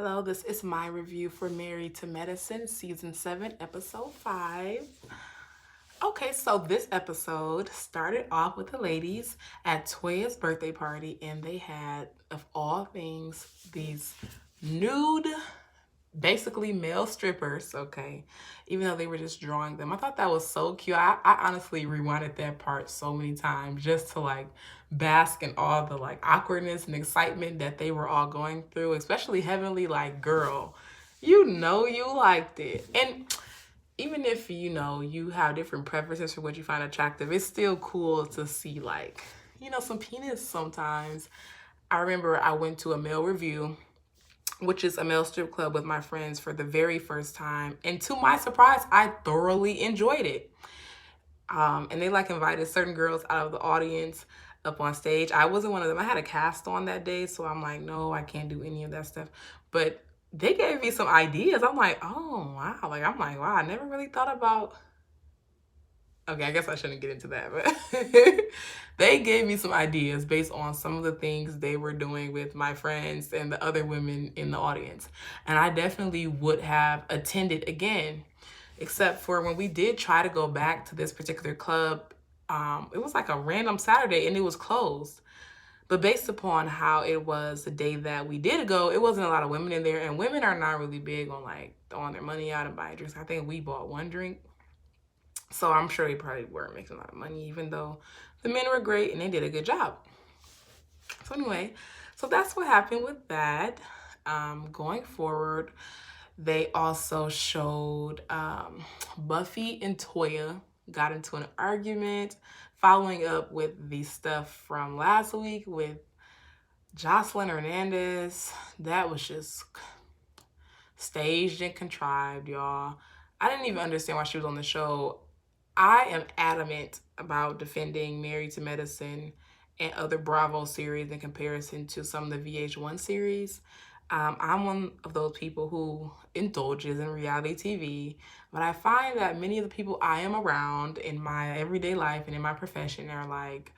Hello, this is my review for Married to Medicine, Season 7, Episode 5. Okay, so this episode started off with the ladies at Toya's birthday party, and they had, of all things, these nude, basically male strippers, okay, even though they were just drawing them. I thought that was so cute. I honestly rewinded that part so many times just to like bask in all the like awkwardness and excitement that they were all going through, especially Heavenly, like, girl, you know you liked it. And even if you have different preferences for what you find attractive, it's still cool to see like, some penis sometimes. I remember I went to a male review, which is a male strip club, with my friends for the very first time. And to my surprise, I thoroughly enjoyed it. And they like invited certain girls out of the audience up on stage. I wasn't one of them. I had a cast on that day, so I'm like, no, I can't do any of that stuff. But they gave me some ideas. I'm like, oh, wow. Wow, I never really thought about. Okay, I guess I shouldn't get into that, but they gave me some ideas based on some of the things they were doing with my friends and the other women in the audience. And I definitely would have attended again, except for when we did try to go back to this particular club. It was like a random Saturday and it was closed. But based upon how it was the day that we did go, it wasn't a lot of women in there. And women are not really big on like throwing their money out and buying drinks. I think we bought one drink. So I'm sure they probably weren't making a lot of money, even though the men were great and they did a good job. So anyway, so that's what happened with that. Going forward, they also showed Buffy and Toya got into an argument, following up with the stuff from last week with Jocelyn Hernandez. That was just staged and contrived, y'all. I didn't even understand why she was on the show. I am adamant about defending Married to Medicine and other Bravo series in comparison to some of the VH1 series. I'm one of those people who indulges in reality TV, but I find that many of the people I am around in my everyday life and in my profession are like,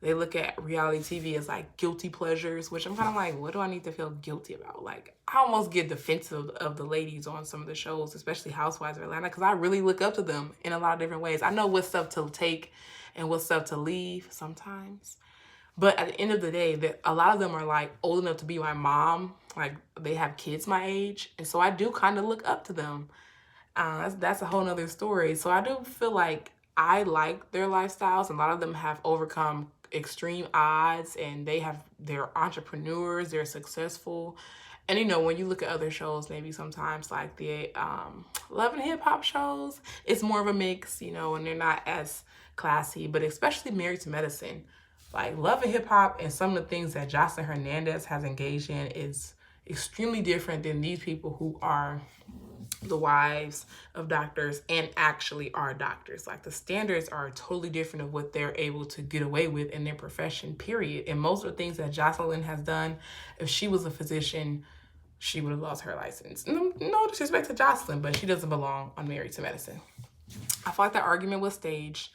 they look at reality TV as like guilty pleasures, which I'm kind of like, what do I need to feel guilty about? Like, I almost get defensive of the ladies on some of the shows, especially Housewives of Atlanta, because I really look up to them in a lot of different ways. I know what stuff to take and what stuff to leave sometimes. But at the end of the day, a lot of them are like old enough to be my mom. Like, they have kids my age. And so I do kind of look up to them. That's a whole nother story. So I do feel like I like their lifestyles. And a lot of them have overcome extreme odds and they're entrepreneurs, they're successful. And when you look at other shows, maybe sometimes like the Love and Hip Hop shows, it's more of a mix, and they're not as classy. But especially Married to Medicine, like Love and Hip Hop and some of the things that Jocelyn Hernandez has engaged in is extremely different than these people who are the wives of doctors and actually are doctors. Like, the standards are totally different of what they're able to get away with in their profession, period. And most of the things that Jocelyn has done, if she was a physician, she would have lost her license. No disrespect to Jocelyn, but she doesn't belong on Married to Medicine. I thought that argument was staged.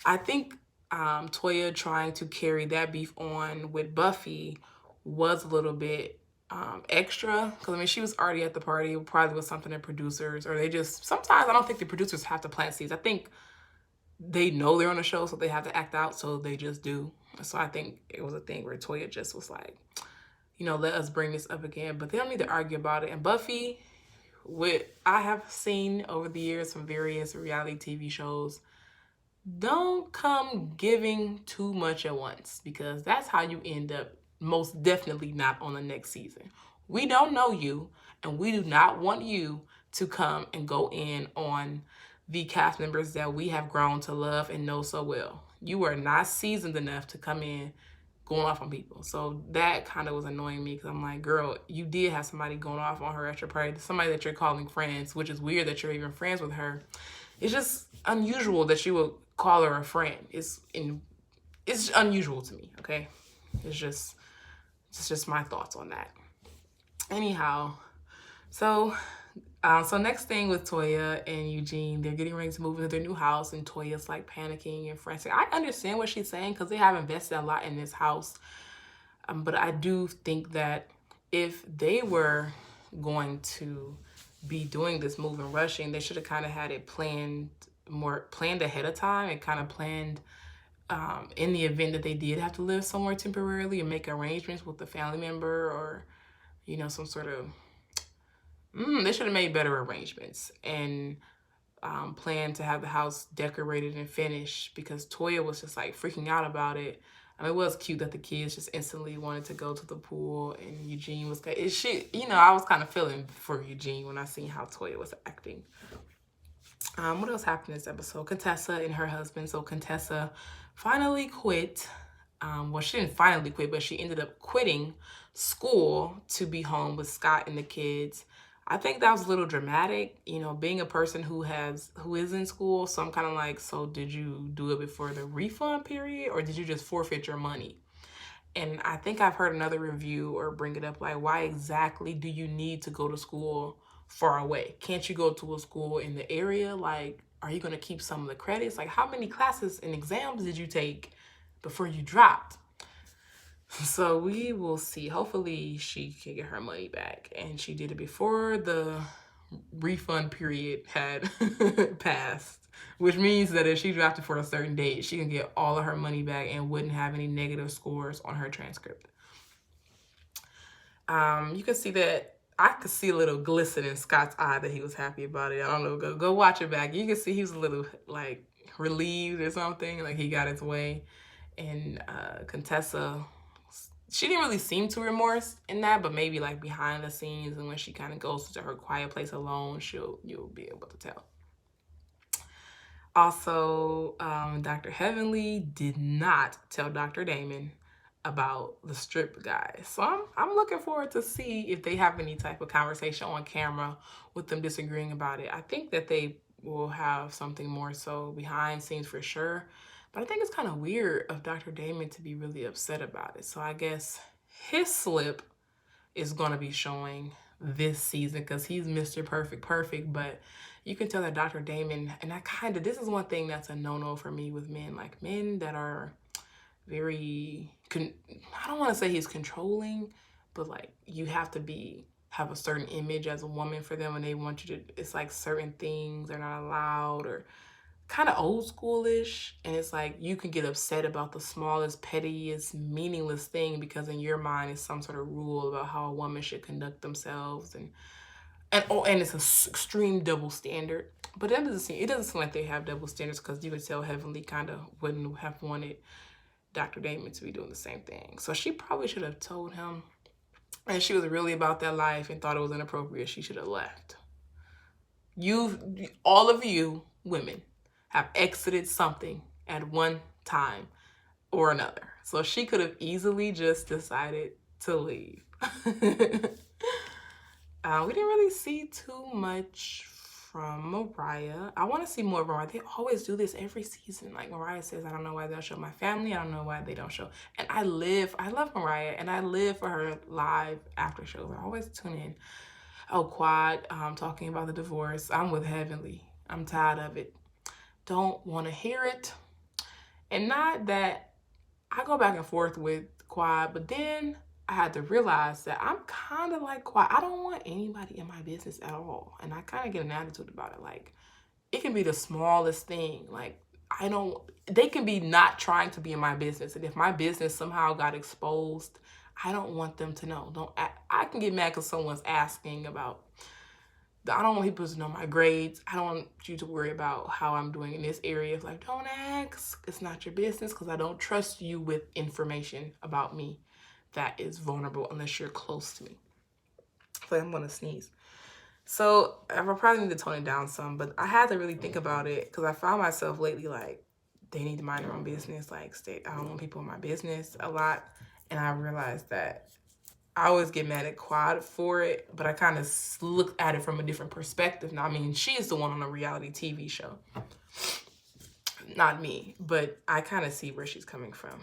I think Toya trying to carry that beef on with Buffy was a little bit extra, because she was already at the party. It probably was something that producers, or they just, sometimes I don't think the producers have to plant seeds. I think they know they're on a show, so they have to act out, so they just do. So I think it was a thing where Toya just was like, let us bring this up again, but they don't need to argue about it. And Buffy, what I have seen over the years from various reality TV shows, don't come giving too much at once, because that's how you end up most definitely not on the next season. We don't know you, and we do not want you to come and go in on the cast members that we have grown to love and know so well. You are not seasoned enough to come in going off on people. So that kind of was annoying me, because I'm like, girl, you did have somebody going off on her at your party, somebody that you're calling friends, which is weird that you're even friends with her. It's just unusual that you would call her a friend. It's unusual to me, okay? It's just my thoughts on that. Anyhow, so next thing with Toya and Eugene, they're getting ready to move into their new house, and Toya's like panicking and frantic. I understand what she's saying, because they have invested a lot in this house. But I do think that if they were going to be doing this move and rushing. They should have kind of had it planned ahead of time and kind of planned in the event that they did have to live somewhere temporarily and make arrangements with a family member or, some sort of, they should have made better arrangements and planned to have the house decorated and finished, because Toya was just like freaking out about it. I mean, it was cute that the kids just instantly wanted to go to the pool, and Eugene was, I was kind of feeling for Eugene when I seen how Toya was acting. What else happened in this episode? Contessa and her husband. So Contessa finally quit. Well, she didn't finally quit, but she ended up quitting school to be home with Scott and the kids. I think that was a little dramatic, being a person who is in school. So I'm kind of like, so did you do it before the refund period, or did you just forfeit your money? And I think I've heard another review or bring it up, like, why exactly do you need to go to school far away? Can't you go to a school in the area? Like, are you going to keep some of the credits? Like, how many classes and exams did you take before you dropped? So we will see. Hopefully she can get her money back. And she did it before the refund period had passed, which means that if she dropped it for a certain date, she can get all of her money back and wouldn't have any negative scores on her transcript. You can see that I could see a little glisten in Scott's eye that he was happy about it. I don't know. Go watch it back. You can see he was a little like relieved or something, like he got his way. And Contessa, she didn't really seem too remorse in that, but maybe like behind the scenes and when she kind of goes to her quiet place alone, you'll be able to tell. Also, Dr. Heavenly did not tell Dr. Damon about the strip guy. So I'm looking forward to see if they have any type of conversation on camera with them disagreeing about it. I think that they will have something more so behind scenes for sure. But I think it's kind of weird of Dr. Damon to be really upset about it. So I guess his slip is going to be showing this season because he's Mr. Perfect. But you can tell that Dr. Damon, and this is one thing that's a no-no for me with men, like men that are very, I don't want to say he's controlling, but like you have to have a certain image as a woman for them, and they want you to, it's like certain things are not allowed or kind of old schoolish. And it's like you can get upset about the smallest, pettiest, meaningless thing because in your mind it's some sort of rule about how a woman should conduct themselves, and it's an extreme double standard. But it doesn't seem like they have double standards, because you can tell Heavenly kind of wouldn't have wanted Dr. Damon to be doing the same thing. So she probably should have told him, and she was really about that life and thought it was inappropriate, she should have left. All of you women have exited something at one time or another. So she could have easily just decided to leave. We didn't really see too much from Mariah. I want to see more of Mariah. They always do this every season. Like Mariah says, I don't know why they don't show my family. I don't know why they don't show. And I love Mariah, and I live for her live after shows. I always tune in. Oh, Quad, talking about the divorce. I'm with Heavenly. I'm tired of it. Don't want to hear it. And not that I go back and forth with Quad, but then I had to realize that I'm kind of like Quad. I don't want anybody in my business at all. And I kind of get an attitude about it. Like, it can be the smallest thing. Like, they can be not trying to be in my business. And if my business somehow got exposed, I don't want them to know. I can get mad because someone's asking about, I don't want people to know my grades. I don't want you to worry about how I'm doing in this area. It's like, don't ask. It's not your business, because I don't trust you with information about me that is vulnerable unless you're close to me. So I'm going to sneeze. So I probably need to tone it down some, but I had to really think about it because I found myself lately like, they need to mind their own business. Like, I don't want people in my business a lot. And I realized that I always get mad at Quad for it, but I kind of look at it from a different perspective. Now, I mean, she is the one on a reality TV show, not me, but I kind of see where she's coming from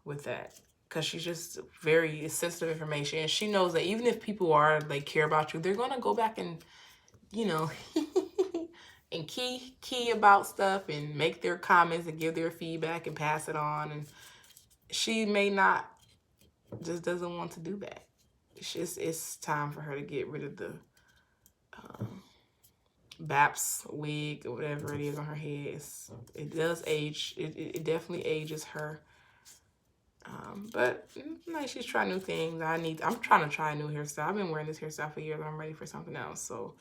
with that, because she's just very sensitive information. And she knows that even if people care about you, they're going to go back and, and key about stuff and make their comments and give their feedback and pass it on. And she may not, just doesn't want to do that. it's time for her to get rid of the Baps wig or whatever it is on her head. It does age. It definitely ages her. But like, she's trying new things. I'm trying to try a new hairstyle. I've been wearing this hairstyle for years. I'm ready for something else. So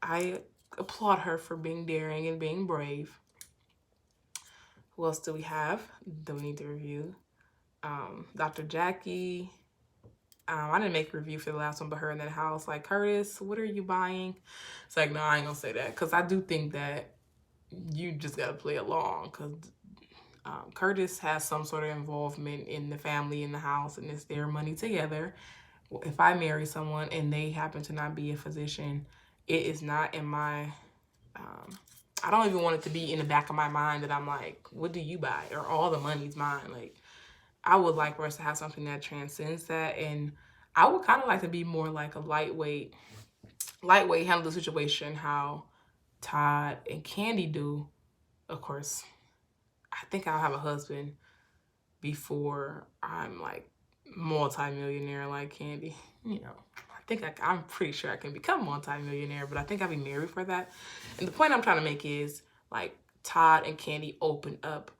I applaud her for being daring and being brave. Who else do we have that we need to review? Dr. Jackie. I didn't make a review for the last one, but her in that house. Like, Curtis, what are you buying? It's like, no, I ain't gonna say that. Because I do think that you just gotta play along. Because Curtis has some sort of involvement in the family, in the house, and it's their money together. If I marry someone and they happen to not be a physician, it is not in my... I don't even want it to be in the back of my mind that I'm like, what do you buy? Or all the money's mine. Like, I would like for us to have something that transcends that. And I would kind of like to be more like a lightweight handle the situation how Todd and Candy do. Of course, I think I'll have a husband before I'm like multi-millionaire like Candy. You know, I'm pretty sure I can become multi-millionaire, but I think I'll be married for that. And the point I'm trying to make is like Todd and Candy opened up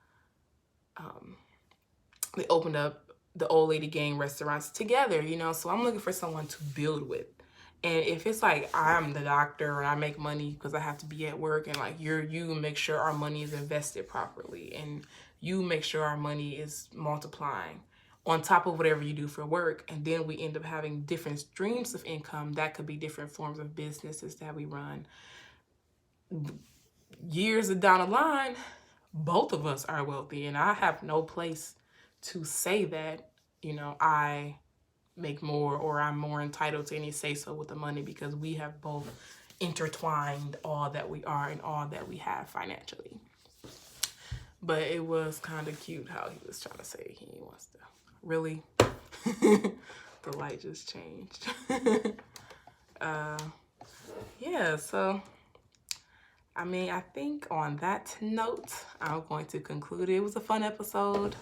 the old lady gang restaurants together, you know? So I'm looking for someone to build with. And if it's like I'm the doctor and I make money because I have to be at work, and like you make sure our money is invested properly, and you make sure our money is multiplying on top of whatever you do for work, and then we end up having different streams of income that could be different forms of businesses that we run. Years down the line, both of us are wealthy, and I have no place to say that, you know, I make more or I'm more entitled to any say-so with the money, because we have both intertwined all that we are and all that we have financially. But it was kind of cute how he was trying to say he wants to. Really? The light just changed. Yeah, so I mean, I think on that note, I'm going to conclude it. It was a fun episode.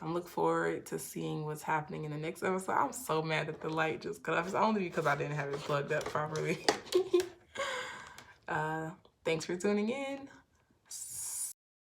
I'm looking forward to seeing what's happening in the next episode. I'm so mad that the light just cut off. It's only because I didn't have it plugged up properly. Thanks for tuning in.